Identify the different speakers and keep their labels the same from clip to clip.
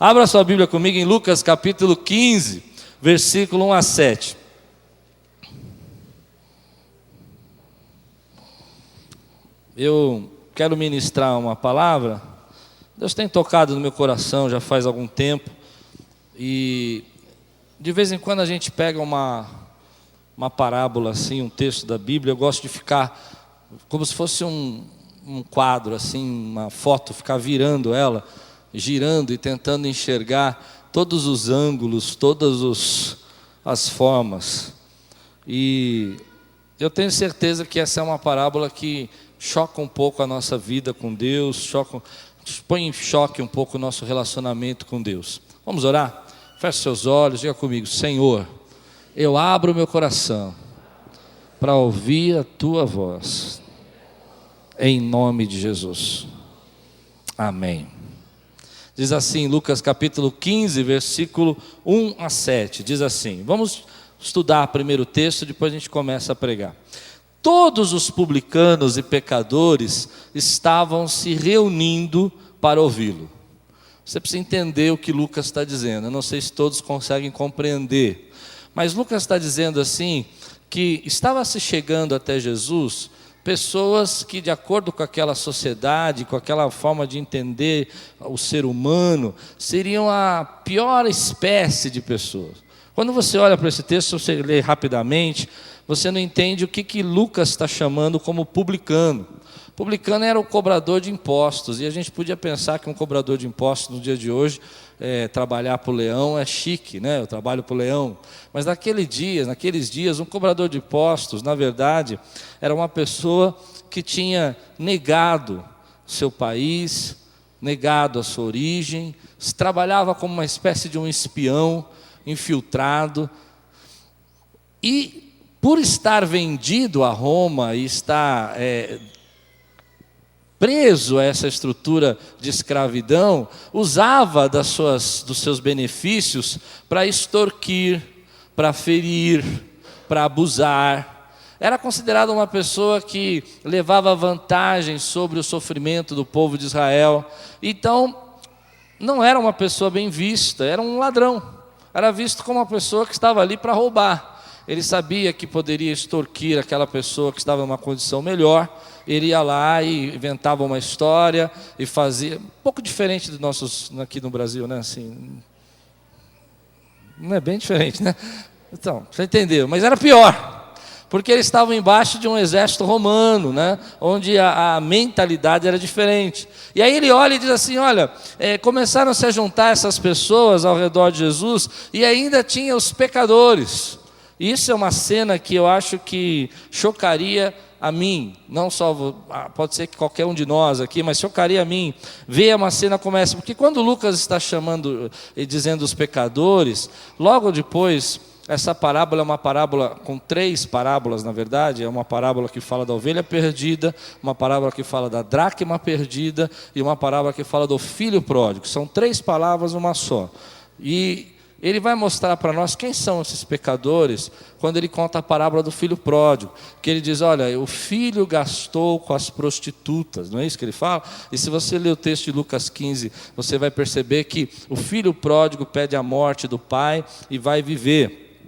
Speaker 1: Abra sua Bíblia comigo em Lucas capítulo 15, versículo 1 a 7. Eu quero ministrar uma palavra. Deus tem tocado no meu coração já faz algum tempo. E de vez em quando a gente pega uma parábola assim, um texto da Bíblia. Eu gosto de ficar como se fosse um quadro, assim, uma foto, ficar virando ela, girando e tentando enxergar todos os ângulos, todas as formas. E eu tenho certeza que essa é uma parábola que choca um pouco a nossa vida com Deus, põe em choque um pouco o nosso relacionamento com Deus. Vamos orar? Feche seus olhos, diga comigo: Senhor, eu abro meu coração para ouvir a Tua voz, em nome de Jesus, amém. Diz assim, Lucas capítulo 15, versículo 1 a 7, diz assim, vamos estudar primeiro o texto, depois a gente começa a pregar. Todos os publicanos e pecadores estavam se reunindo para ouvi-lo. Você precisa entender o que Lucas está dizendo. Eu não sei se todos conseguem compreender, mas Lucas está dizendo assim, que estava se chegando até Jesus pessoas que, de acordo com aquela sociedade, com aquela forma de entender o ser humano, seriam a pior espécie de pessoas. Quando você olha para esse texto, você lê rapidamente, você não entende o que Lucas está chamando como publicano. Publicano era o cobrador de impostos, e a gente podia pensar que um cobrador de impostos no dia de hoje, trabalhar para o leão é chique, né? Eu trabalho para o leão. Mas naqueles dias, um cobrador de impostos, na verdade, era uma pessoa que tinha negado seu país, negado a sua origem, trabalhava como uma espécie de um espião infiltrado, e por estar vendido a Roma e estar preso a essa estrutura de escravidão, usava dos seus benefícios para extorquir, para ferir, para abusar. Era considerado uma pessoa que levava vantagem sobre o sofrimento do povo de Israel. Então, não era uma pessoa bem vista, era um ladrão. Era visto como uma pessoa que estava ali para roubar. Ele sabia que poderia extorquir aquela pessoa que estava em uma condição melhor. Ele ia lá e inventava uma história e fazia, um pouco diferente dos nossos aqui no Brasil, né? Assim, não é bem diferente, né? Então, você entendeu? Mas era pior, porque eles estavam embaixo de um exército romano, né? Onde a mentalidade era diferente. E aí ele olha e diz assim, olha, começaram a se juntar essas pessoas ao redor de Jesus, e ainda tinha os pecadores. Isso é uma cena que eu acho que chocaria a mim, não só, pode ser que qualquer um de nós aqui, mas chocaria a mim, ver uma cena como essa, porque quando Lucas está chamando e dizendo os pecadores, logo depois, essa parábola é uma parábola com 3 parábolas, na verdade, é uma parábola que fala da ovelha perdida, uma parábola que fala da dracma perdida, e uma parábola que fala do filho pródigo, são 3 palavras uma só, e ele vai mostrar para nós quem são esses pecadores quando ele conta a parábola do filho pródigo, que ele diz, olha, o filho gastou com as prostitutas, não é isso que ele fala? E se você ler o texto de Lucas 15, você vai perceber que o filho pródigo pede a morte do pai e vai viver.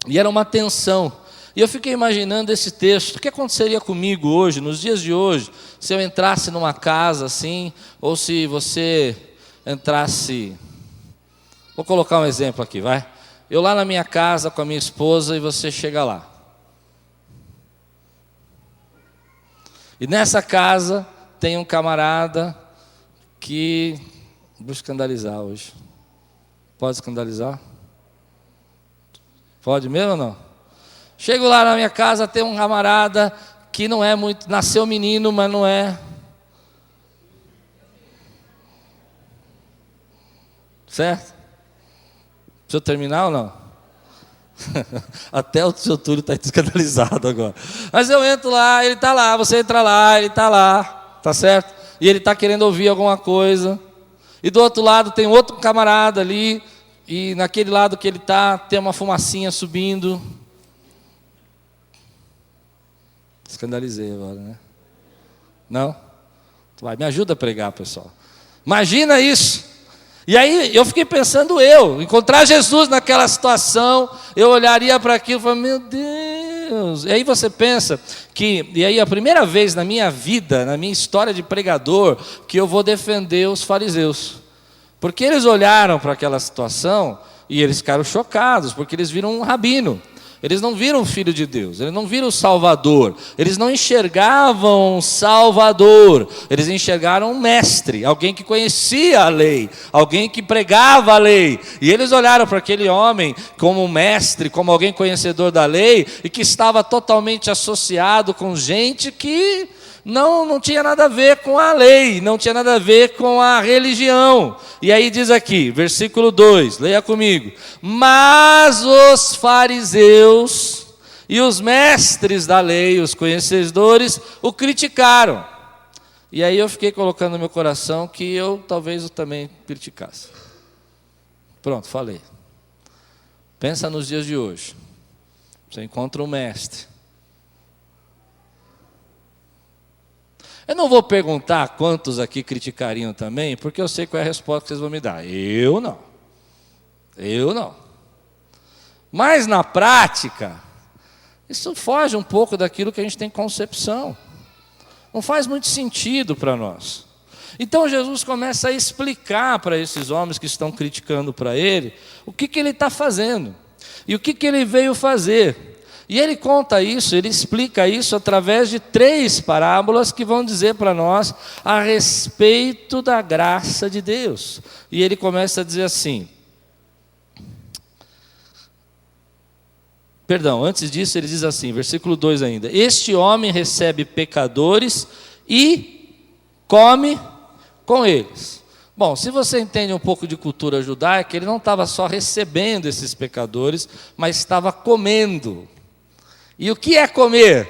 Speaker 1: E era uma tensão. E eu fiquei imaginando esse texto, o que aconteceria comigo hoje, nos dias de hoje, se eu entrasse numa casa assim, ou se você entrasse... Vou colocar um exemplo aqui, vai. Eu lá na minha casa com a minha esposa e você chega lá. E nessa casa tem um camarada que... Vou escandalizar hoje. Pode escandalizar? Pode mesmo ou não? Chego lá na minha casa, tem um camarada que não é muito... Nasceu menino, mas não é... Certo? Deixa eu terminar ou não? Até o seu Túlio está escandalizado agora. Mas eu entro lá, ele está lá, você entra lá, ele está lá, tá certo? E ele está querendo ouvir alguma coisa. E do outro lado tem outro camarada ali, e naquele lado que ele está, tem uma fumacinha subindo. Escandalizei agora, né? Não? Vai, me ajuda a pregar, pessoal. Imagina isso. E aí eu fiquei pensando, encontrar Jesus naquela situação, eu olharia para aquilo e falaria, meu Deus. E aí você pensa e aí a primeira vez na minha vida, na minha história de pregador, que eu vou defender os fariseus. Porque eles olharam para aquela situação e eles ficaram chocados, porque eles viram um rabino. Eles não viram o Filho de Deus, eles não viram o Salvador, eles não enxergavam um Salvador, eles enxergaram um mestre, alguém que conhecia a lei, alguém que pregava a lei. E eles olharam para aquele homem como um mestre, como alguém conhecedor da lei, e que estava totalmente associado com gente que não tinha nada a ver com a lei, não tinha nada a ver com a religião. E aí diz aqui, versículo 2, leia comigo. Mas os fariseus e os mestres da lei, os conhecedores, o criticaram. E aí eu fiquei colocando no meu coração que talvez eu também criticasse. Pronto, falei. Pensa nos dias de hoje. Você encontra um mestre. Eu não vou perguntar quantos aqui criticariam também, porque eu sei qual é a resposta que vocês vão me dar. Eu não. Mas na prática, isso foge um pouco daquilo que a gente tem concepção. Não faz muito sentido para nós. Então Jesus começa a explicar para esses homens que estão criticando para ele, o que ele está fazendo. E o que ele veio fazer. E ele conta isso, ele explica isso através de 3 parábolas que vão dizer para nós a respeito da graça de Deus. E ele começa a dizer assim. Perdão, antes disso ele diz assim, versículo 2 ainda. Este homem recebe pecadores e come com eles. Bom, se você entende um pouco de cultura judaica, ele não estava só recebendo esses pecadores, mas estava comendo. E o que é comer?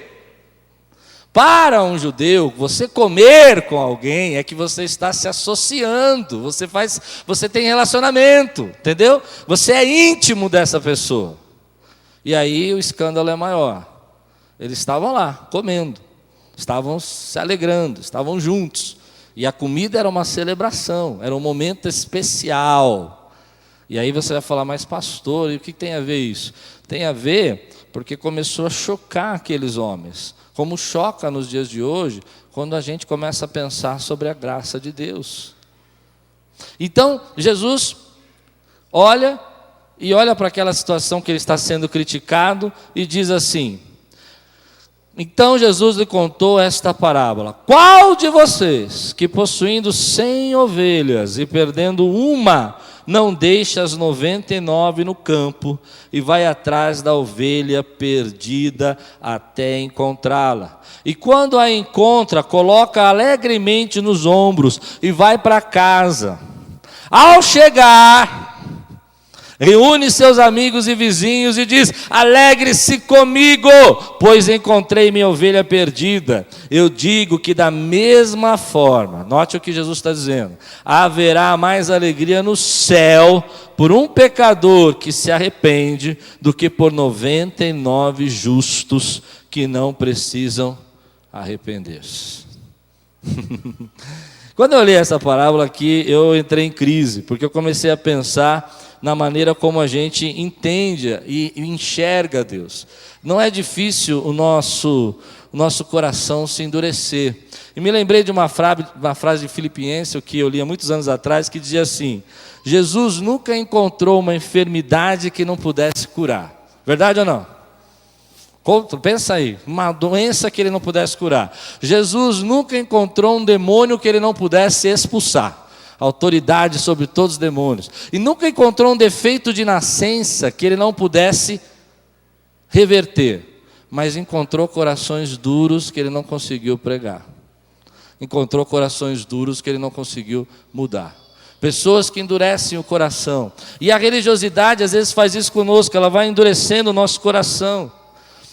Speaker 1: Para um judeu, você comer com alguém é que você está se associando, você tem relacionamento, entendeu? Você é íntimo dessa pessoa. E aí o escândalo é maior. Eles estavam lá, comendo, estavam se alegrando, estavam juntos. E a comida era uma celebração, era um momento especial. E aí você vai falar, mas pastor, e o que tem a ver isso? Tem a ver porque começou a chocar aqueles homens, como choca nos dias de hoje, quando a gente começa a pensar sobre a graça de Deus. Então, Jesus olha para aquela situação que ele está sendo criticado e diz assim, então Jesus lhe contou esta parábola, qual de vocês que possuindo 100 ovelhas e perdendo uma, não deixa as 99 no campo e vai atrás da ovelha perdida até encontrá-la. E quando a encontra, coloca alegremente nos ombros e vai para casa. Ao chegar, reúne seus amigos e vizinhos e diz, alegre-se comigo, pois encontrei minha ovelha perdida. Eu digo que da mesma forma, note o que Jesus está dizendo, haverá mais alegria no céu por um pecador que se arrepende do que por 99 justos que não precisam arrepender-se. Quando eu li essa parábola aqui, eu entrei em crise, porque eu comecei a pensar na maneira como a gente entende e enxerga Deus. Não é difícil o nosso coração se endurecer. E me lembrei de uma frase de Filipenses, que eu li há muitos anos atrás, que dizia assim, Jesus nunca encontrou uma enfermidade que não pudesse curar. Verdade ou não? Pensa aí, uma doença que ele não pudesse curar. Jesus nunca encontrou um demônio que ele não pudesse expulsar. Autoridade sobre todos os demônios. E nunca encontrou um defeito de nascença que ele não pudesse reverter. Mas encontrou corações duros que ele não conseguiu pregar. Encontrou corações duros que ele não conseguiu mudar. Pessoas que endurecem o coração. E a religiosidade às vezes faz isso conosco, ela vai endurecendo o nosso coração.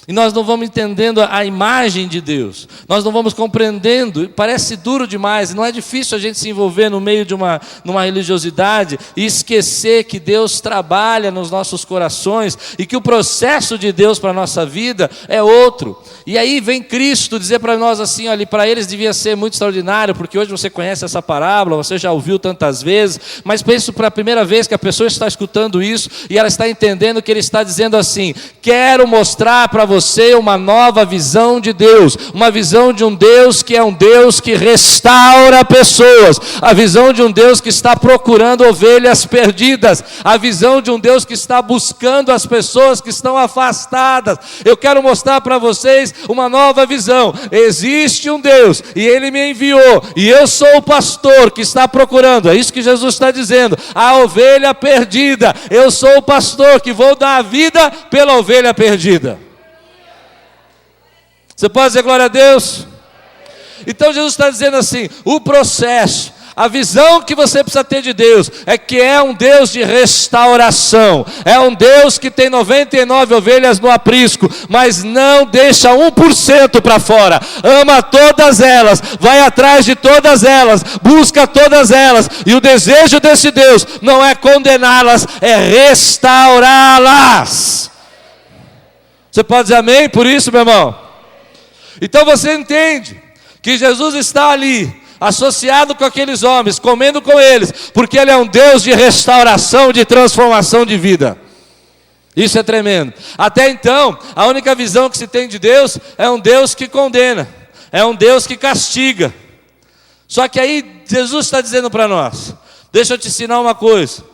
Speaker 1: E nós não vamos entendendo a imagem de Deus. Nós não vamos compreendendo. Parece duro demais. Não é difícil a gente se envolver no meio de numa religiosidade e esquecer que Deus trabalha nos nossos corações e que o processo de Deus para a nossa vida é outro. E aí vem Cristo dizer para nós assim, olha, para eles devia ser muito extraordinário, porque hoje você conhece essa parábola, você já ouviu tantas vezes, mas penso para a primeira vez que a pessoa está escutando isso e ela está entendendo que ele está dizendo assim: quero mostrar para você uma nova visão de Deus, uma visão de um Deus que é um Deus que restaura pessoas, a visão de um Deus que está procurando ovelhas perdidas, a visão de um Deus que está buscando as pessoas que estão afastadas. Eu quero mostrar para vocês uma nova visão. Existe um Deus e Ele me enviou, e eu sou o pastor que está procurando, é isso que Jesus está dizendo, a ovelha perdida. Eu sou o pastor que vou dar a vida pela ovelha perdida. Você pode dizer glória a Deus? Então Jesus está dizendo assim, o processo, a visão que você precisa ter de Deus é que é um Deus de restauração, é um Deus que tem 99 ovelhas no aprisco, mas não deixa 1% para fora, ama todas elas, vai atrás de todas elas, busca todas elas, e o desejo desse Deus não é condená-las, é restaurá-las. Você pode dizer amém por isso, meu irmão? Então você entende que Jesus está ali, associado com aqueles homens, comendo com eles, porque Ele é um Deus de restauração, de transformação de vida. Isso é tremendo. Até então, a única visão que se tem de Deus é um Deus que condena, é um Deus que castiga. Só que aí Jesus está dizendo para nós, deixa eu te ensinar uma coisa,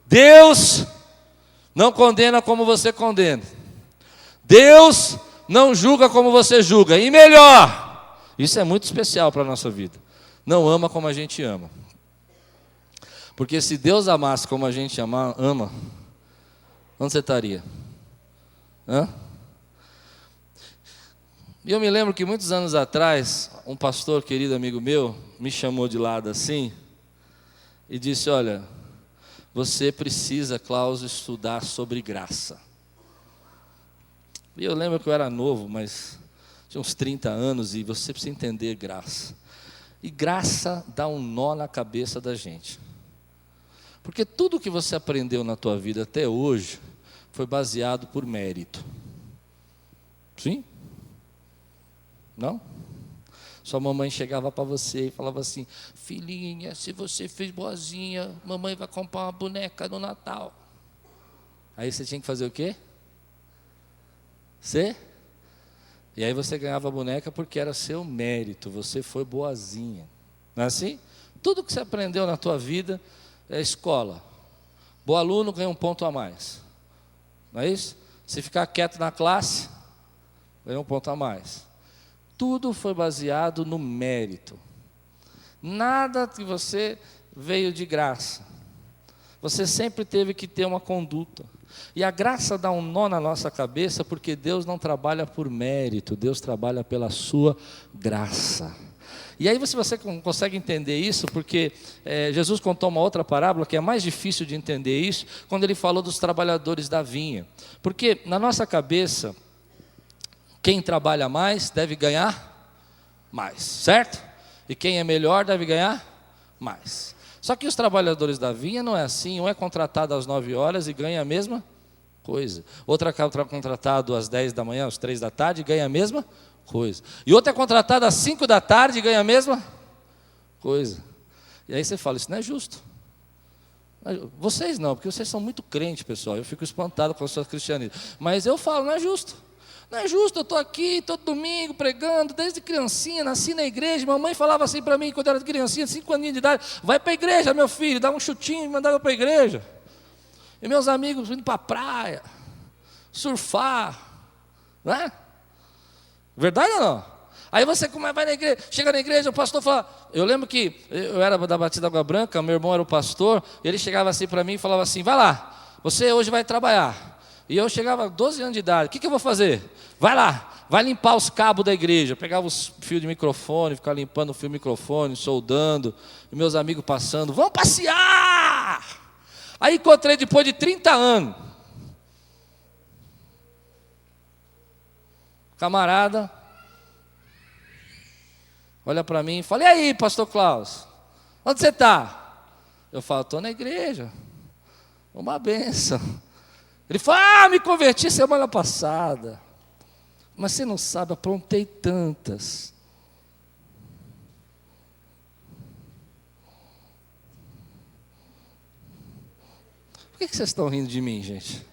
Speaker 1: Deus não condena como você condena, Deus não julga como você julga, e melhor, isso é muito especial para a nossa vida, não ama como a gente ama. Porque se Deus amasse como a gente ama, onde você estaria? Hã? E eu me lembro que muitos anos atrás, um pastor querido amigo meu, me chamou de lado assim, e disse, olha, você precisa, Cláudio, estudar sobre graça. E eu lembro que eu era novo, mas tinha uns 30 anos, e você precisa entender graça. E graça dá um nó na cabeça da gente. Porque tudo que você aprendeu na tua vida até hoje foi baseado por mérito. Sim? Não? Sua mamãe chegava para você e falava assim, filhinha, se você fez boazinha, mamãe vai comprar uma boneca no Natal. Aí você tinha que fazer o quê? E aí você ganhava a boneca porque era seu mérito, você foi boazinha. Não é assim? Tudo que você aprendeu na tua vida é escola. Bom aluno ganha um ponto a mais. Não é isso? Se ficar quieto na classe, ganha um ponto a mais. Tudo foi baseado no mérito. Nada que você veio de graça. Você sempre teve que ter uma conduta. E a graça dá um nó na nossa cabeça, porque Deus não trabalha por mérito, Deus trabalha pela sua graça. E aí você consegue entender isso, porque Jesus contou uma outra parábola, que é mais difícil de entender isso, quando ele falou dos trabalhadores da vinha. Porque na nossa cabeça, quem trabalha mais deve ganhar mais, certo? E quem é melhor deve ganhar mais. Só que os trabalhadores da vinha não é assim, um é contratado às 9 horas e ganha a mesma coisa. Outro é contratado às 10 da manhã, às 3 da tarde e ganha a mesma coisa. E outro é contratado às 5 da tarde e ganha a mesma coisa. E aí você fala, isso não é justo. Vocês não, porque vocês são muito crentes, pessoal. Eu fico espantado com o seu cristianismo. Mas eu falo, não é justo. Não é justo, eu estou aqui todo domingo pregando, desde criancinha, nasci na igreja. Mamãe falava assim para mim, quando eu era criancinha, 5 aninhos de idade, vai para a igreja, meu filho, dá um chutinho e mandava para a igreja. E meus amigos indo para a praia, surfar, não é? Verdade ou não? Aí você vai na igreja, chega na igreja, o pastor fala, eu lembro que eu era da Batista Água Branca, meu irmão era o pastor, ele chegava assim para mim e falava assim, vai lá, você hoje vai trabalhar. E eu chegava a 12 anos de idade, o que eu vou fazer? Vai lá, vai limpar os cabos da igreja. Eu pegava os fios de microfone, ficava limpando o fio de microfone, soldando, e meus amigos passando, vamos passear! Aí encontrei depois de 30 anos. Camarada olha para mim e fala: e aí, pastor Klaus, onde você está? Eu falo: estou na igreja. Uma benção. Ele fala: me converti semana passada. Mas você não sabe, aprontei tantas. Por que vocês estão rindo de mim, gente?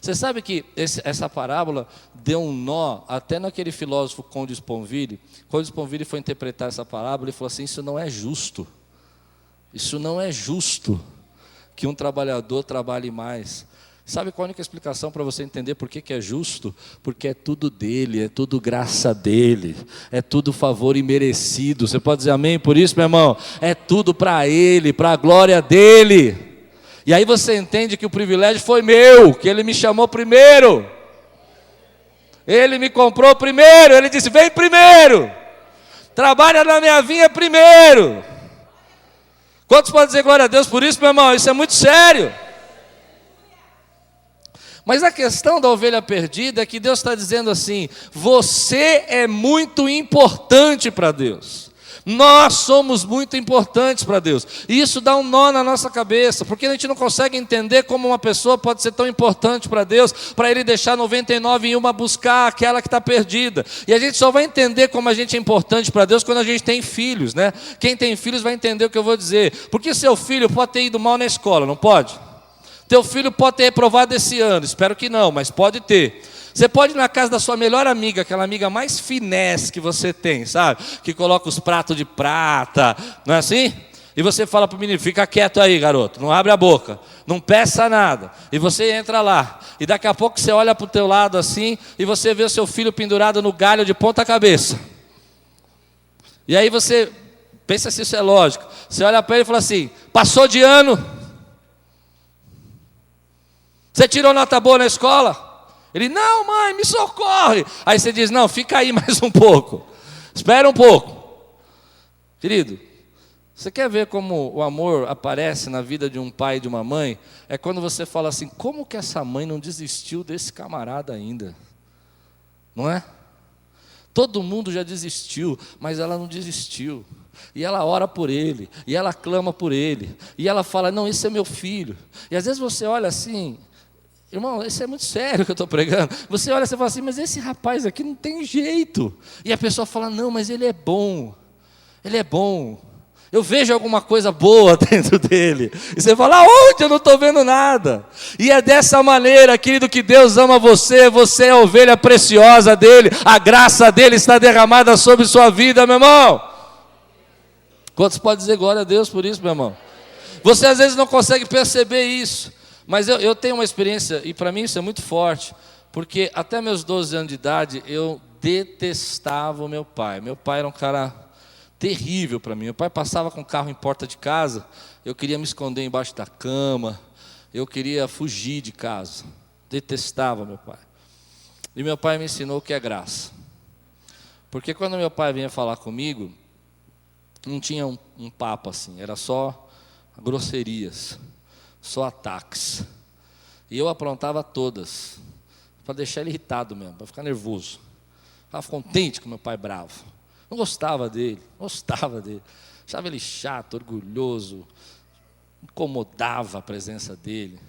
Speaker 1: Você sabe que essa parábola deu um nó até naquele filósofo Conde Sponville. Conde Sponville foi interpretar essa parábola e falou assim: isso não é justo. Isso não é justo que um trabalhador trabalhe mais. Sabe qual a única explicação para você entender por que é justo? Porque é tudo dele, é tudo graça dele, é tudo favor imerecido. Você pode dizer amém por isso, meu irmão? É tudo para ele, para a glória dele. E aí você entende que o privilégio foi meu, que ele me chamou primeiro. Ele me comprou primeiro, ele disse: vem primeiro, trabalha na minha vinha primeiro. Quantos podem dizer glória a Deus por isso, meu irmão? Isso é muito sério. Mas a questão da ovelha perdida é que Deus está dizendo assim: você é muito importante para Deus. Nós somos muito importantes para Deus. E isso dá um nó na nossa cabeça, porque a gente não consegue entender como uma pessoa pode ser tão importante para Deus, para Ele deixar 99 em uma buscar aquela que está perdida. E a gente só vai entender como a gente é importante para Deus quando a gente tem filhos, né? Quem tem filhos vai entender o que eu vou dizer. Porque seu filho pode ter ido mal na escola, não pode? Teu filho pode ter reprovado esse ano, espero que não, mas pode ter. Você pode ir na casa da sua melhor amiga, aquela amiga mais finesse que você tem, sabe? Que coloca os pratos de prata, não é assim? E você fala para o menino: fica quieto aí, garoto, não abre a boca, não peça nada. E você entra lá, e daqui a pouco você olha para o teu lado assim, e você vê o seu filho pendurado no galho de ponta cabeça. E aí você pensa se isso é lógico. Você olha para ele e fala assim: passou de ano? Você tirou nota boa na escola? Ele: não, mãe, me socorre. Aí você diz: não, fica aí mais um pouco, espera um pouco. Querido, você quer ver como o amor aparece na vida de um pai e de uma mãe? É quando você fala assim: como que essa mãe não desistiu desse camarada ainda? Não é? Todo mundo já desistiu, mas ela não desistiu. E ela ora por ele, e ela clama por ele, e ela fala: não, esse é meu filho. E às vezes você olha assim, irmão, isso é muito sério que eu estou pregando. Você olha e fala assim: mas esse rapaz aqui não tem jeito. E a pessoa fala: não, mas ele é bom. Ele é bom. Eu vejo alguma coisa boa dentro dele. E você fala: aonde? Eu não estou vendo nada. E é dessa maneira, querido, que Deus ama você. Você é a ovelha preciosa dele. A graça dele está derramada sobre sua vida, meu irmão. Quantos podem dizer glória a Deus por isso, meu irmão? Você às vezes não consegue perceber isso. Mas eu tenho uma experiência, e para mim isso é muito forte, porque até meus 12 anos de idade, eu detestava o meu pai. Meu pai era um cara terrível para mim. Meu pai passava com o carro em porta de casa, eu queria me esconder embaixo da cama, eu queria fugir de casa. Detestava meu pai. E meu pai me ensinou o que é graça. Porque quando meu pai vinha falar comigo, não tinha um papo assim, era só grosserias. Só ataques. E eu aprontava todas, para deixar ele irritado mesmo, para ficar nervoso. Ficava contente com meu pai bravo. Não gostava dele. Achava ele chato, orgulhoso, incomodava a presença dele.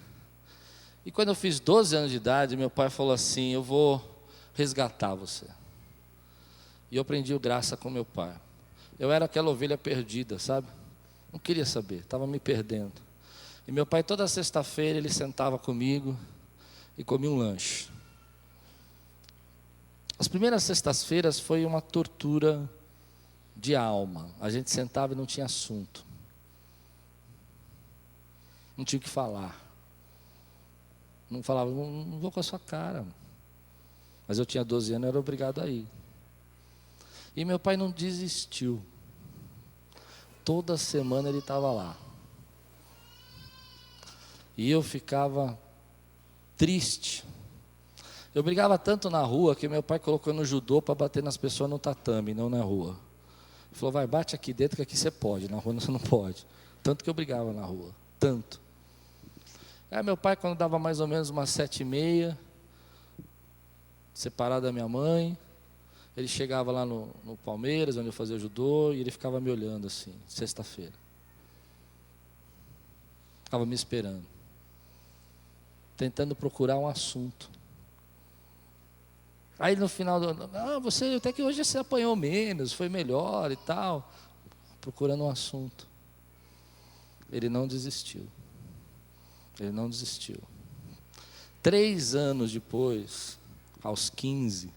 Speaker 1: E quando eu fiz 12 anos de idade, meu pai falou assim: eu vou resgatar você. E eu aprendi graça com meu pai. Eu era aquela ovelha perdida, sabe? Não queria saber, estava me perdendo. E meu pai, toda sexta-feira, ele sentava comigo e comia um lanche. As primeiras sextas-feiras foi uma tortura de alma. A gente sentava e não tinha assunto. Não tinha o que falar. Não falava: não vou com a sua cara. Mas eu tinha 12 anos, eu era obrigado a ir. E meu pai não desistiu. Toda semana ele estava lá. E eu ficava triste. Eu brigava tanto na rua que meu pai colocou no judô para bater nas pessoas no tatame, não na rua. Ele falou: vai, bate aqui dentro que aqui você pode, na rua você não pode. Tanto que eu brigava na rua, tanto. Aí meu pai, quando dava mais ou menos umas 7h30, separado da minha mãe. Ele chegava lá no Palmeiras, onde eu fazia judô, e ele ficava me olhando assim, sexta-feira. Ficava me esperando, tentando procurar um assunto. Aí no final do ano, você até que hoje você apanhou menos, foi melhor e tal, procurando um assunto. Ele não desistiu. Ele não desistiu. 3 anos depois, aos 15,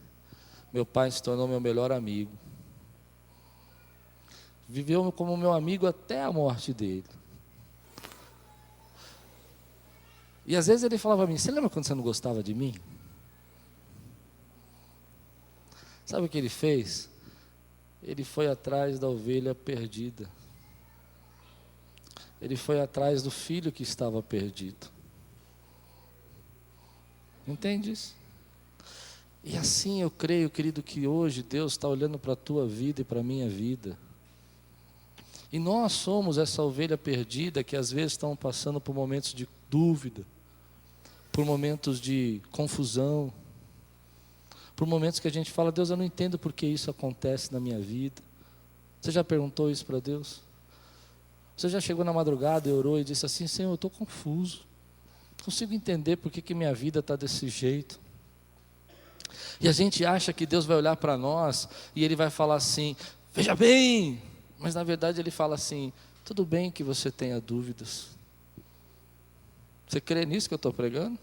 Speaker 1: meu pai se tornou meu melhor amigo. Viveu como meu amigo até a morte dele. E às vezes ele falava para mim, você lembra quando você não gostava de mim? Sabe o que ele fez? Ele foi atrás da ovelha perdida. Ele foi atrás do filho que estava perdido. Entende isso? E assim eu creio, querido, que hoje Deus está olhando para a tua vida e para a minha vida. E nós somos essa ovelha perdida que às vezes estão passando por momentos de dúvida, por momentos de confusão, por momentos que a gente fala, Deus, eu não entendo por que isso acontece na minha vida. Você já perguntou isso para Deus? Você já chegou na madrugada e orou e disse assim, Senhor, eu estou confuso. Não consigo entender por que minha vida está desse jeito. E a gente acha que Deus vai olhar para nós e Ele vai falar assim, veja bem. Mas na verdade Ele fala assim, tudo bem que você tenha dúvidas. Você crê nisso que eu estou pregando?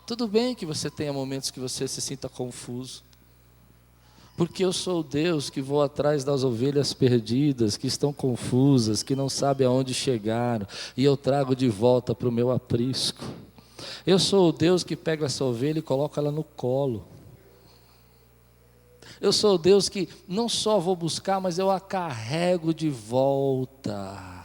Speaker 1: Tudo bem que você tenha momentos que você se sinta confuso. Porque eu sou o Deus que vou atrás das ovelhas perdidas, que estão confusas, que não sabem aonde chegaram, e eu trago de volta para o meu aprisco. Eu sou o Deus que pega essa ovelha e coloca ela no colo. Eu sou o Deus que não só vou buscar, mas eu a carrego de volta.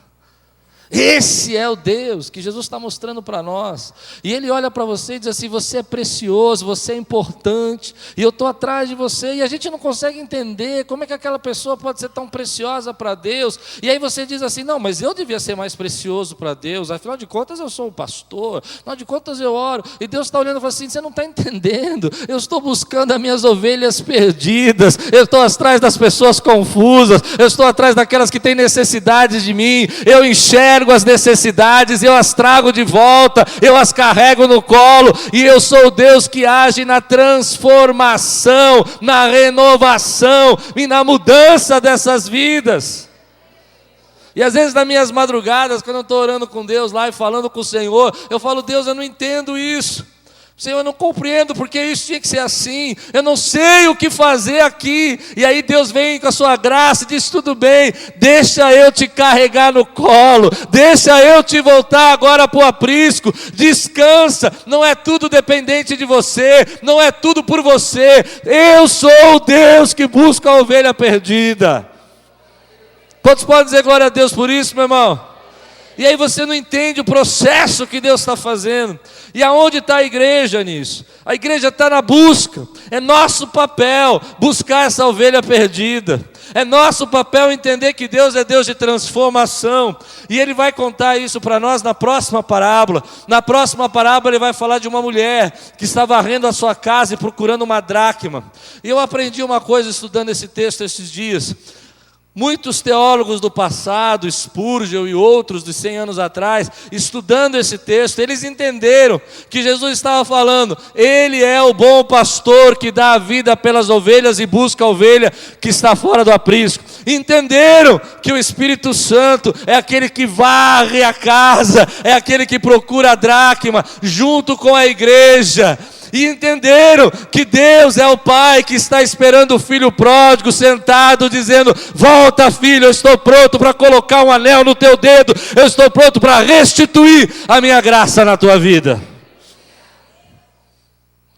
Speaker 1: Esse é o Deus que Jesus está mostrando para nós. E Ele olha para você e diz assim, você é precioso, você é importante, e eu estou atrás de você, e a gente não consegue entender como é que aquela pessoa pode ser tão preciosa para Deus, e aí você diz assim, não, mas eu devia ser mais precioso para Deus, afinal de contas eu sou o pastor, afinal de contas eu oro, e Deus está olhando e fala assim, você não está entendendo, eu estou buscando as minhas ovelhas perdidas, eu estou atrás das pessoas confusas, eu estou atrás daquelas que têm necessidades de mim, eu enxergo as necessidades, eu as trago de volta, eu as carrego no colo, e eu sou o Deus que age na transformação, na renovação e na mudança dessas vidas. E às vezes nas minhas madrugadas, quando eu estou orando com Deus lá e falando com o Senhor, eu falo, Deus, eu não entendo isso. Senhor, eu não compreendo porque isso tinha que ser assim, eu não sei o que fazer aqui, e aí Deus vem com a sua graça e diz, tudo bem, deixa eu te carregar no colo, deixa eu te voltar agora para o aprisco, descansa, não é tudo dependente de você, não é tudo por você, eu sou o Deus que busca a ovelha perdida. Quantos podem dizer glória a Deus por isso, meu irmão? E aí você não entende o processo que Deus está fazendo. E aonde está a igreja nisso? A igreja está na busca. É nosso papel buscar essa ovelha perdida. É nosso papel entender que Deus é Deus de transformação. E Ele vai contar isso para nós na próxima parábola. Na próxima parábola Ele vai falar de uma mulher que está varrendo a sua casa e procurando uma dracma. E eu aprendi uma coisa estudando esse texto esses dias. Muitos teólogos do passado, Spurgeon e outros de 100 anos atrás, estudando esse texto, eles entenderam que Jesus estava falando, Ele é o bom pastor que dá a vida pelas ovelhas e busca a ovelha que está fora do aprisco. Entenderam que o Espírito Santo é aquele que varre a casa, é aquele que procura a dracma junto com a igreja. E entenderam que Deus é o Pai que está esperando o filho pródigo sentado dizendo, volta filho, eu estou pronto para colocar um anel no teu dedo, eu estou pronto para restituir a minha graça na tua vida.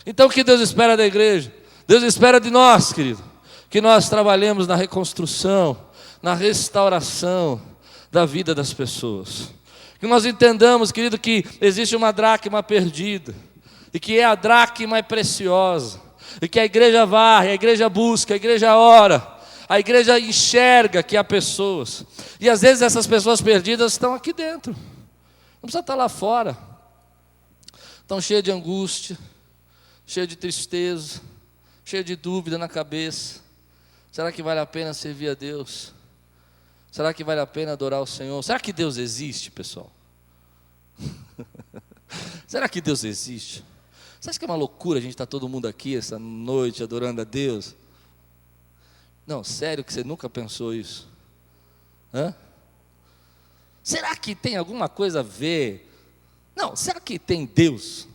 Speaker 1: Então o que Deus espera da igreja? Deus espera de nós, querido, que nós trabalhemos na reconstrução, na restauração da vida das pessoas. Que nós entendamos, querido, que existe uma dracma perdida. E que a dracma é preciosa, e que a igreja varre, a igreja busca, a igreja ora, a igreja enxerga que há pessoas, e às vezes essas pessoas perdidas estão aqui dentro, não precisa estar lá fora, estão cheias de angústia, cheio de tristeza, cheio de dúvida na cabeça. Será que vale a pena servir a Deus? Será que vale a pena adorar o Senhor? Será que Deus existe, pessoal? Será que Deus existe? Você acha que é uma loucura a gente estar todo mundo aqui essa noite adorando a Deus? Não, sério que você nunca pensou isso? Hã? Será que tem alguma coisa a ver? Não, será que tem Deus?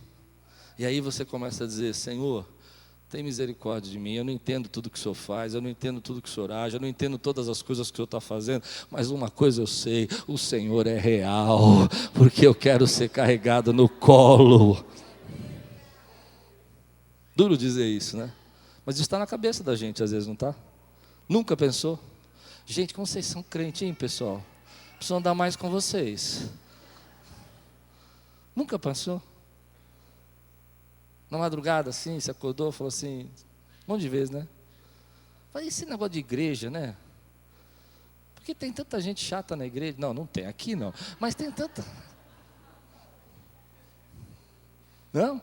Speaker 1: E aí você começa a dizer: Senhor, tem misericórdia de mim, eu não entendo tudo que o Senhor faz, eu não entendo tudo que o Senhor age, eu não entendo todas as coisas que o Senhor está fazendo, mas uma coisa eu sei, o Senhor é real, porque eu quero ser carregado no colo. Duro dizer isso, né? Mas isso está na cabeça da gente às vezes, não está? Nunca pensou? Gente, como vocês são crentes, hein, pessoal? Preciso andar mais com vocês. Nunca pensou? Na madrugada assim, se acordou, falou assim, um monte de vezes, né? Falei, esse negócio de igreja, né? Porque tem tanta gente chata na igreja. Não, não tem, aqui não. Mas tem tanta. Não?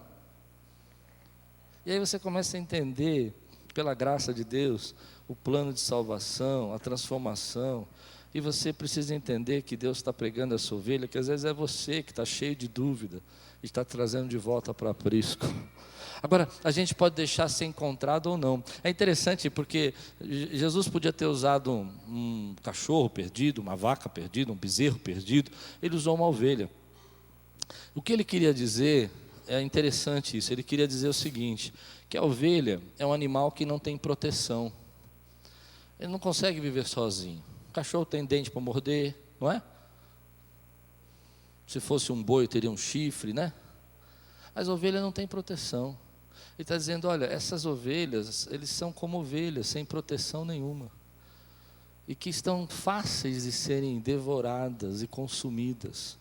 Speaker 1: E aí você começa a entender, pela graça de Deus, o plano de salvação, a transformação. E você precisa entender que Deus está pregando essa ovelha, que às vezes é você que está cheio de dúvida, e está trazendo de volta para aprisco. Agora, a gente pode deixar ser encontrado ou não. É interessante porque Jesus podia ter usado um cachorro perdido, uma vaca perdida, um bezerro perdido. Ele usou uma ovelha. O que ele queria dizer, é interessante isso, ele queria dizer o seguinte, que a ovelha é um animal que não tem proteção. Ele não consegue viver sozinho. O cachorro tem dente para morder, não é? Se fosse um boi, teria um chifre, né? As ovelhas não têm proteção. Ele está dizendo, olha, essas ovelhas, eles são como ovelhas, sem proteção nenhuma. E que estão fáceis de serem devoradas e consumidas.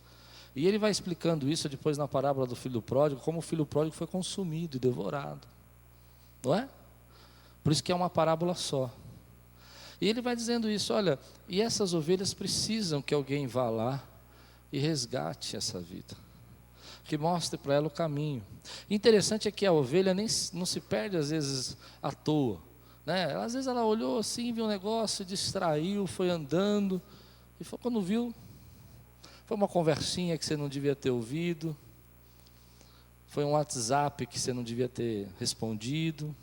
Speaker 1: E ele vai explicando isso depois na parábola do filho pródigo, como o filho pródigo foi consumido e devorado. Não é? Por isso que é uma parábola só. E ele vai dizendo isso, olha, e essas ovelhas precisam que alguém vá lá e resgate essa vida, que mostre para ela o caminho. Interessante é que a ovelha não se perde às vezes à toa, né? Às vezes ela olhou assim, viu um negócio, distraiu, foi andando, e foi, quando viu, foi uma conversinha que você não devia ter ouvido, foi um WhatsApp que você não devia ter respondido,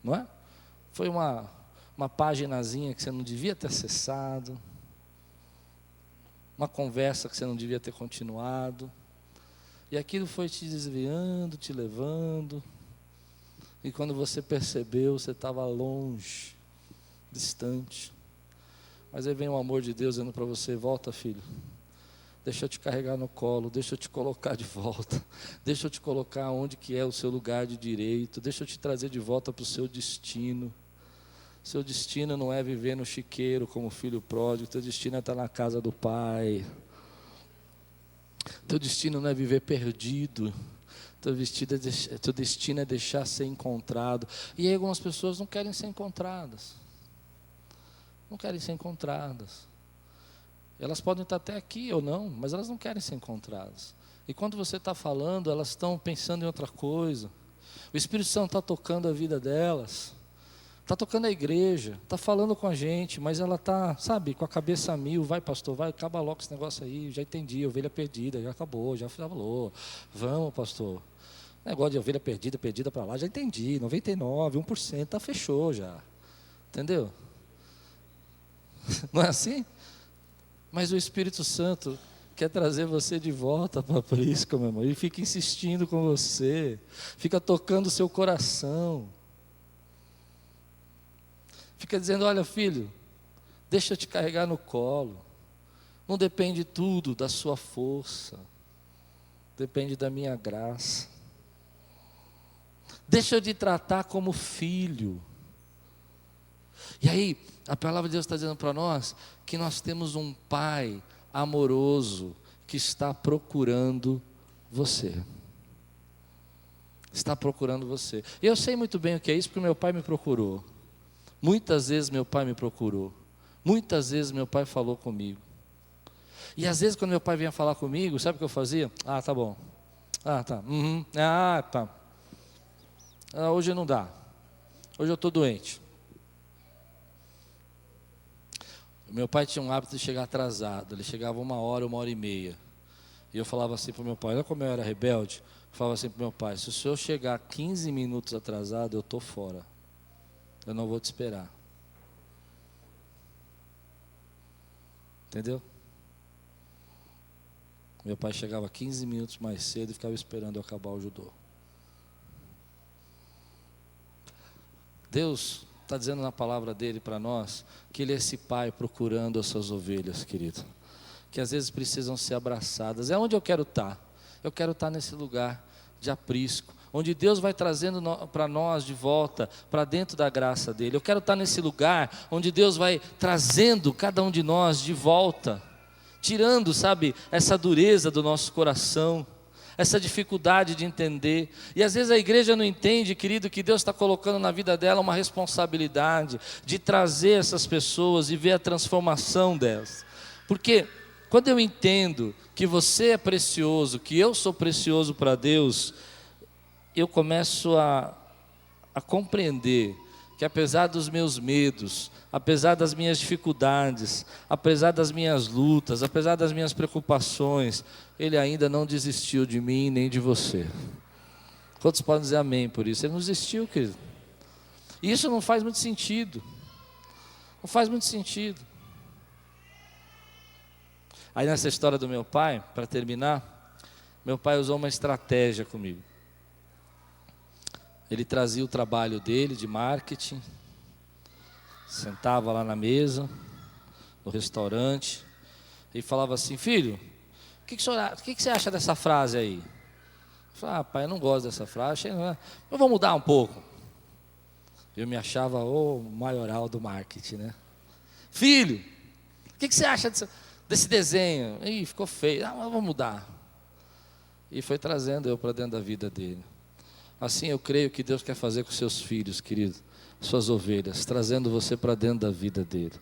Speaker 1: não é? Foi uma paginazinha que você não devia ter acessado, uma conversa que você não devia ter continuado, e aquilo foi te desviando, te levando, e quando você percebeu, você estava longe, distante. Mas aí vem o amor de Deus dizendo para você: volta, filho, deixa eu te carregar no colo, deixa eu te colocar de volta, deixa eu te colocar onde que é o seu lugar de direito, deixa eu te trazer de volta para o seu destino. Seu destino não é viver no chiqueiro como filho pródigo, teu destino é estar na casa do Pai. Teu destino não é viver perdido, teu destino é deixar ser encontrado. E aí algumas pessoas não querem ser encontradas. Não querem ser encontradas. Elas podem estar até aqui ou não, mas elas não querem ser encontradas. E quando você está falando, elas estão pensando em outra coisa. O Espírito Santo está tocando a vida delas. Está tocando a igreja, está falando com a gente, mas ela está, sabe, com a cabeça a mil. Vai, pastor, vai, acaba logo esse negócio aí, já entendi, ovelha perdida, já acabou, já falou. Vamos, pastor. Negócio de ovelha perdida para lá, já entendi, 99, 1%, tá, fechou já. Entendeu? Não é assim? Mas o Espírito Santo quer trazer você de volta para Prisca, meu irmão. Ele fica insistindo com você, fica tocando o seu coração. Fica dizendo: olha, filho, deixa eu te carregar no colo. Não depende tudo da sua força, depende da minha graça. Deixa eu te tratar como filho. E aí, a palavra de Deus está dizendo para nós que nós temos um Pai amoroso que está procurando você. Está procurando você. E eu sei muito bem o que é isso, porque meu pai me procurou. Muitas vezes meu pai me procurou. Muitas vezes meu pai falou comigo. E às vezes quando meu pai vinha falar comigo, sabe o que eu fazia? Ah, tá bom. Ah, tá. Uhum. Ah, tá. Ah, hoje não dá. Hoje eu estou doente. Meu pai tinha um hábito de chegar atrasado. Ele chegava 1 hora e meia. E eu falava assim para o meu pai, olha como eu era rebelde. Eu falava assim para o meu pai, se o senhor chegar 15 minutos atrasado, eu estou fora. Eu não vou te esperar. Entendeu? Meu pai chegava 15 minutos mais cedo e ficava esperando eu acabar o judô. Deus está dizendo na palavra dele para nós que ele é esse pai procurando as suas ovelhas, querido, que às vezes precisam ser abraçadas. É onde eu quero estar. Eu quero estar nesse lugar de aprisco, onde Deus vai trazendo para nós de volta, para dentro da graça dele. Eu quero estar nesse lugar onde Deus vai trazendo cada um de nós de volta, tirando, sabe, essa dureza do nosso coração, essa dificuldade de entender. E às vezes a igreja não entende, querido, que Deus está colocando na vida dela uma responsabilidade de trazer essas pessoas e ver a transformação delas. Porque quando eu entendo que você é precioso, que eu sou precioso para Deus, eu começo a compreender que apesar dos meus medos, apesar das minhas dificuldades, apesar das minhas lutas, apesar das minhas preocupações, Ele ainda não desistiu de mim nem de você. Quantos podem dizer amém por isso? Ele não desistiu, querido. E isso não faz muito sentido. Não faz muito sentido. Aí nessa história do meu pai, para terminar, meu pai usou uma estratégia comigo. Ele trazia o trabalho dele de marketing, sentava lá na mesa, no restaurante, e falava assim, filho, o que você acha dessa frase aí? Eu falava, pai, eu não gosto dessa frase, eu vou mudar um pouco. Eu me achava o maioral do marketing, né? Filho, o que você acha desse desenho? Ih, ficou feio, mas vou mudar. E foi trazendo eu para dentro da vida dele. Assim eu creio que Deus quer fazer com seus filhos, querido, suas ovelhas, trazendo você para dentro da vida dele,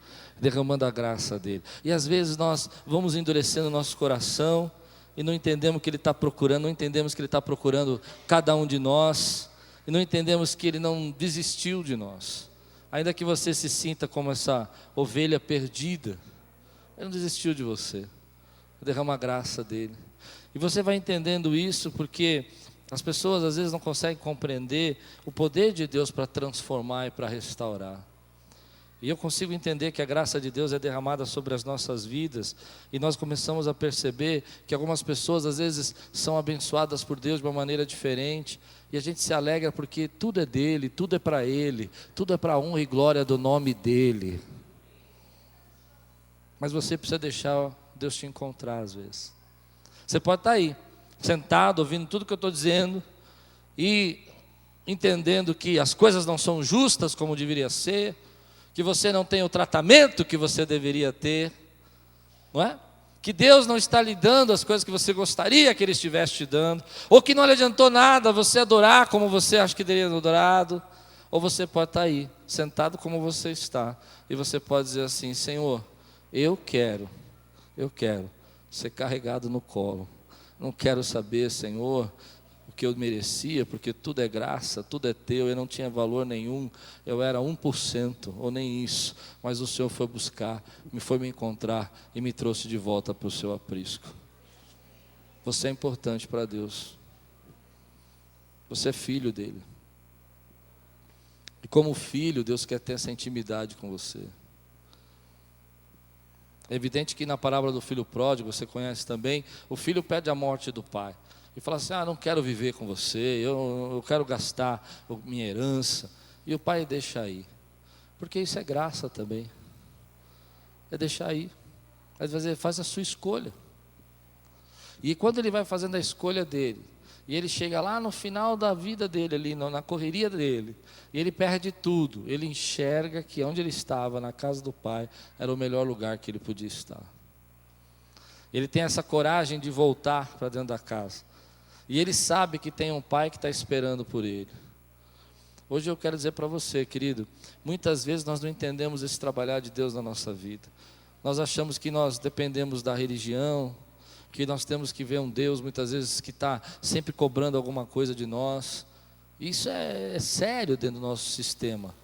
Speaker 1: derramando a graça dele. E às vezes nós vamos endurecendo o nosso coração e não entendemos o que ele está procurando, não entendemos que ele está procurando cada um de nós, e não entendemos que ele não desistiu de nós. Ainda que você se sinta como essa ovelha perdida, ele não desistiu de você, derrama a graça dele. E você vai entendendo isso porque as pessoas às vezes não conseguem compreender o poder de Deus para transformar e para restaurar. E eu consigo entender que a graça de Deus é derramada sobre as nossas vidas, e nós começamos a perceber que algumas pessoas às vezes são abençoadas por Deus de uma maneira diferente, e a gente se alegra porque tudo é dele, tudo é para ele, tudo é para a honra e glória do nome dele. Mas você precisa deixar Deus te encontrar às vezes. Você pode estar aí, sentado, ouvindo tudo que eu estou dizendo e entendendo que as coisas não são justas como deveria ser, que você não tem o tratamento que você deveria ter, não é? Que Deus não está lhe dando as coisas que você gostaria que Ele estivesse te dando, ou que não lhe adiantou nada você adorar como você acha que deveria ter adorado. Ou você pode estar aí, sentado como você está, e você pode dizer assim, Senhor, eu quero ser carregado no colo. Não quero saber, Senhor, o que eu merecia, porque tudo é graça, tudo é teu, eu não tinha valor nenhum, eu era 1%, ou nem isso, mas o Senhor foi buscar, foi me encontrar e me trouxe de volta para o seu aprisco. Você é importante para Deus, você é filho dele, e como filho, Deus quer ter essa intimidade com você. É evidente que na parábola do filho pródigo, você conhece também, o filho pede a morte do pai. E fala assim, não quero viver com você, eu quero gastar minha herança. E o pai deixa aí. Porque isso é graça também. É deixar aí. Às vezes ele faz a sua escolha. E quando ele vai fazendo a escolha dele, e ele chega lá no final da vida dele, ali na correria dele, e ele perde tudo, ele enxerga que onde ele estava, na casa do pai, era o melhor lugar que ele podia estar. Ele tem essa coragem de voltar para dentro da casa, e ele sabe que tem um pai que está esperando por ele. Hoje eu quero dizer para você, querido, muitas vezes nós não entendemos esse trabalhar de Deus na nossa vida. Nós achamos que nós dependemos da religião, que nós temos que ver um Deus, muitas vezes, que está sempre cobrando alguma coisa de nós. Isso é sério dentro do nosso sistema.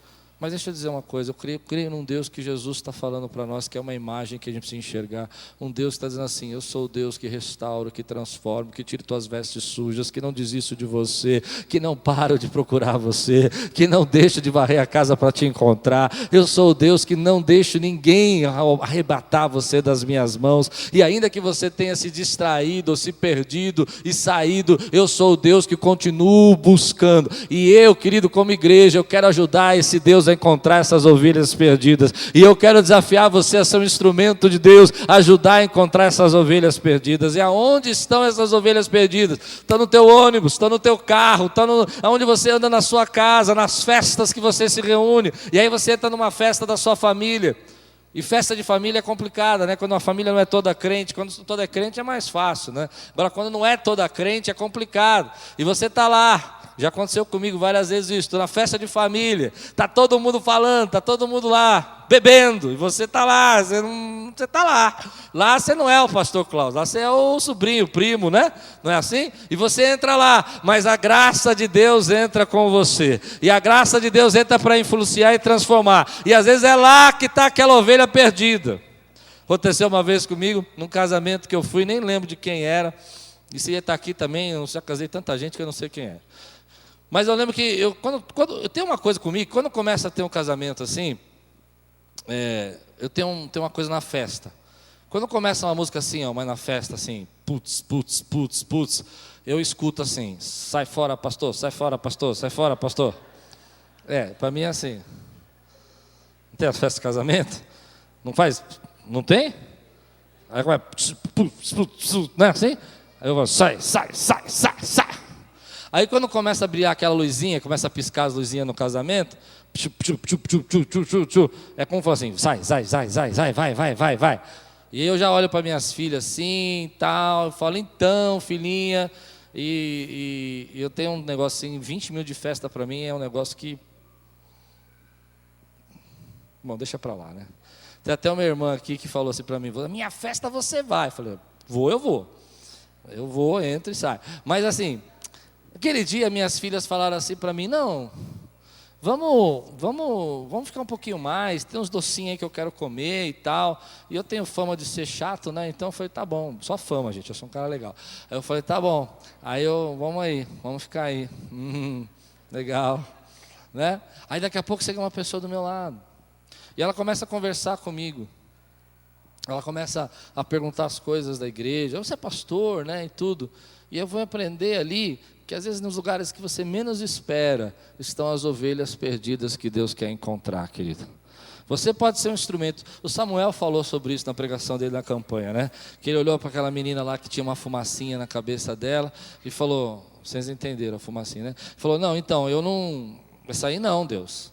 Speaker 1: Mas deixa eu dizer uma coisa, eu creio num Deus que Jesus está falando para nós, que é uma imagem que a gente precisa enxergar. Um Deus que está dizendo assim: eu sou o Deus que restauro, que transformo, que tiro tuas vestes sujas, que não desisto de você, que não paro de procurar você, que não deixo de varrer a casa para te encontrar. Eu sou o Deus que não deixo ninguém arrebatar você das minhas mãos. E ainda que você tenha se distraído, ou se perdido e saído, eu sou o Deus que continuo buscando. E eu, querido, como igreja, eu quero ajudar esse Deus a encontrar essas ovelhas perdidas, e eu quero desafiar você a ser um instrumento de Deus, ajudar a encontrar essas ovelhas perdidas. E aonde estão essas ovelhas perdidas? Estão no teu ônibus, estão no teu carro, estão aonde você anda na sua casa, nas festas que você se reúne, e aí você está numa festa da sua família. E festa de família é complicada, né? Quando a família não é toda crente, quando toda é crente é mais fácil, né? Agora, quando não é toda crente é complicado, e você está lá. Já aconteceu comigo várias vezes isso, estou na festa de família, está todo mundo falando, está todo mundo lá, bebendo, e você está lá, você está lá você não é o pastor Cláudio, lá você é o sobrinho, o primo, né? Não é assim? E você entra lá, mas a graça de Deus entra com você, e a graça de Deus entra para influenciar e transformar, e às vezes é lá que está aquela ovelha perdida. Aconteceu uma vez comigo, num casamento que eu fui, nem lembro de quem era, e se ia estar aqui também, eu já casei tanta gente que eu não sei quem é. Mas eu lembro que, quando eu tenho uma coisa comigo, quando começa a ter um casamento assim, eu tenho uma coisa na festa. Quando começa uma música assim, mas na festa assim, putz, putz, putz, putz, eu escuto assim: sai fora, pastor, sai fora, pastor, sai fora, pastor. Para mim é assim. Não tem a festa de casamento? Não faz? Não tem? Aí vai, não é assim? Aí eu vou, sai. Aí quando começa a brilhar aquela luzinha, começa a piscar as luzinhas no casamento, é como falar assim: sai, vai. E eu já olho para minhas filhas assim, tal, eu falo: então, filhinha, e eu tenho um negócio assim, 20 mil de festa para mim é um negócio que, bom, deixa para lá, né? Tem até uma irmã aqui que falou assim para mim: minha festa você vai. Eu falei: eu vou, entro e saio. Mas assim, aquele dia minhas filhas falaram assim para mim: não, vamos ficar um pouquinho mais, tem uns docinhos aí que eu quero comer e tal. E eu tenho fama de ser chato, né? Então eu falei: tá bom, só fama, gente, eu sou um cara legal. Aí eu falei: tá bom. Aí vamos ficar aí. Legal, né? Aí daqui a pouco chega uma pessoa do meu lado, e ela começa a conversar comigo. Ela começa a perguntar as coisas da igreja: você é pastor, né? E tudo. E eu vou aprender ali que às vezes nos lugares que você menos espera estão as ovelhas perdidas que Deus quer encontrar, querido. Você pode ser um instrumento. O Samuel falou sobre isso na pregação dele na campanha, né? Que ele olhou para aquela menina lá que tinha uma fumacinha na cabeça dela e falou: vocês entenderam a fumacinha, né? Falou: não, então, essa aí não, Deus.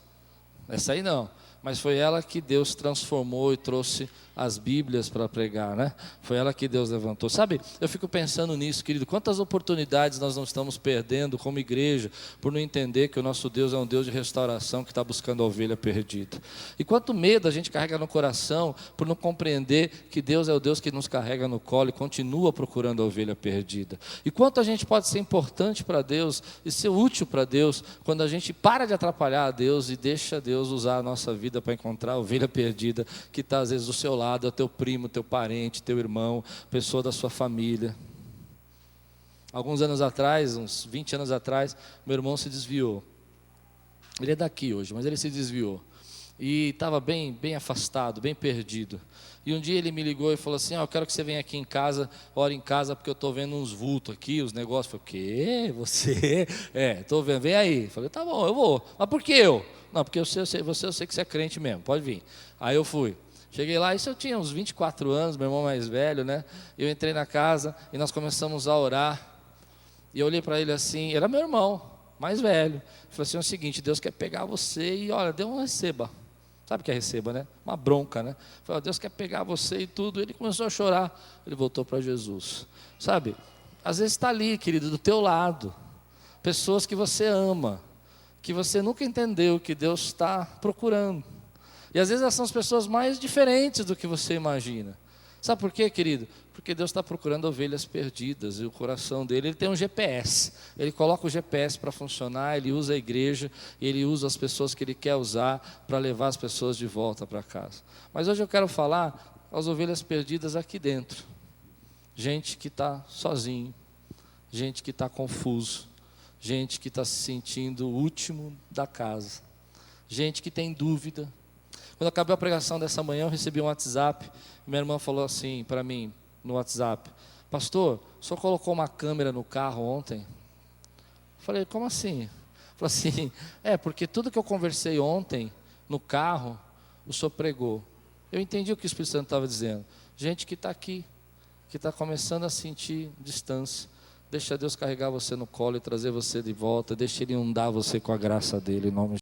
Speaker 1: Essa aí não. Mas foi ela que Deus transformou e trouxe as Bíblias para pregar, né? Foi ela que Deus levantou. Sabe, eu fico pensando nisso, querido. Quantas oportunidades nós não estamos perdendo como igreja por não entender que o nosso Deus é um Deus de restauração que está buscando a ovelha perdida. E quanto medo a gente carrega no coração por não compreender que Deus é o Deus que nos carrega no colo e continua procurando a ovelha perdida. E quanto a gente pode ser importante para Deus e ser útil para Deus quando a gente para de atrapalhar a Deus e deixa Deus usar a nossa vida para encontrar a ovelha perdida que está às vezes do seu lado, é teu primo, teu parente, teu irmão, pessoa da sua família. Alguns anos atrás, uns 20 anos atrás, meu irmão se desviou. Ele é daqui hoje, mas ele se desviou. E estava bem afastado, bem perdido. E um dia ele me ligou e falou assim: eu quero que você venha aqui em casa, ore em casa, porque eu estou vendo uns vultos aqui, os negócios. Eu falei: o quê? Você? Estou vendo, vem aí. Eu falei: tá bom, eu vou. Mas por que eu? Não, porque eu sei que você é crente mesmo, pode vir. Aí eu fui. Cheguei lá, isso eu tinha uns 24 anos, meu irmão mais velho, né? Eu entrei na casa e nós começamos a orar. E eu olhei para ele assim, era meu irmão, mais velho. Falei assim: é o seguinte, Deus quer pegar você e olha, deu um receba. Sabe o que é receba, né? Uma bronca, né? Falei: Deus quer pegar você e tudo. Ele começou a chorar, ele voltou para Jesus. Sabe, às vezes está ali, querido, do teu lado, pessoas que você ama, que você nunca entendeu que Deus está procurando. E às vezes elas são as pessoas mais diferentes do que você imagina. Sabe por quê, querido? Porque Deus está procurando ovelhas perdidas, e o coração dele, ele tem um GPS, ele coloca o GPS para funcionar, ele usa a igreja, ele usa as pessoas que ele quer usar para levar as pessoas de volta para casa. Mas hoje eu quero falar às ovelhas perdidas aqui dentro, gente que está sozinho, gente que está confuso, gente que está se sentindo o último da casa, gente que tem dúvida. Quando acabei a pregação dessa manhã, eu recebi um WhatsApp, minha irmã falou assim para mim no WhatsApp: pastor, o senhor colocou uma câmera no carro ontem? Eu falei, como assim? Falou assim, porque tudo que eu conversei ontem no carro, o senhor pregou. Eu entendi o que o Espírito Santo estava dizendo. Gente que está aqui, que está começando a sentir distância, deixa Deus carregar você no colo e trazer você de volta, deixa Ele inundar você com a graça dEle, em nome de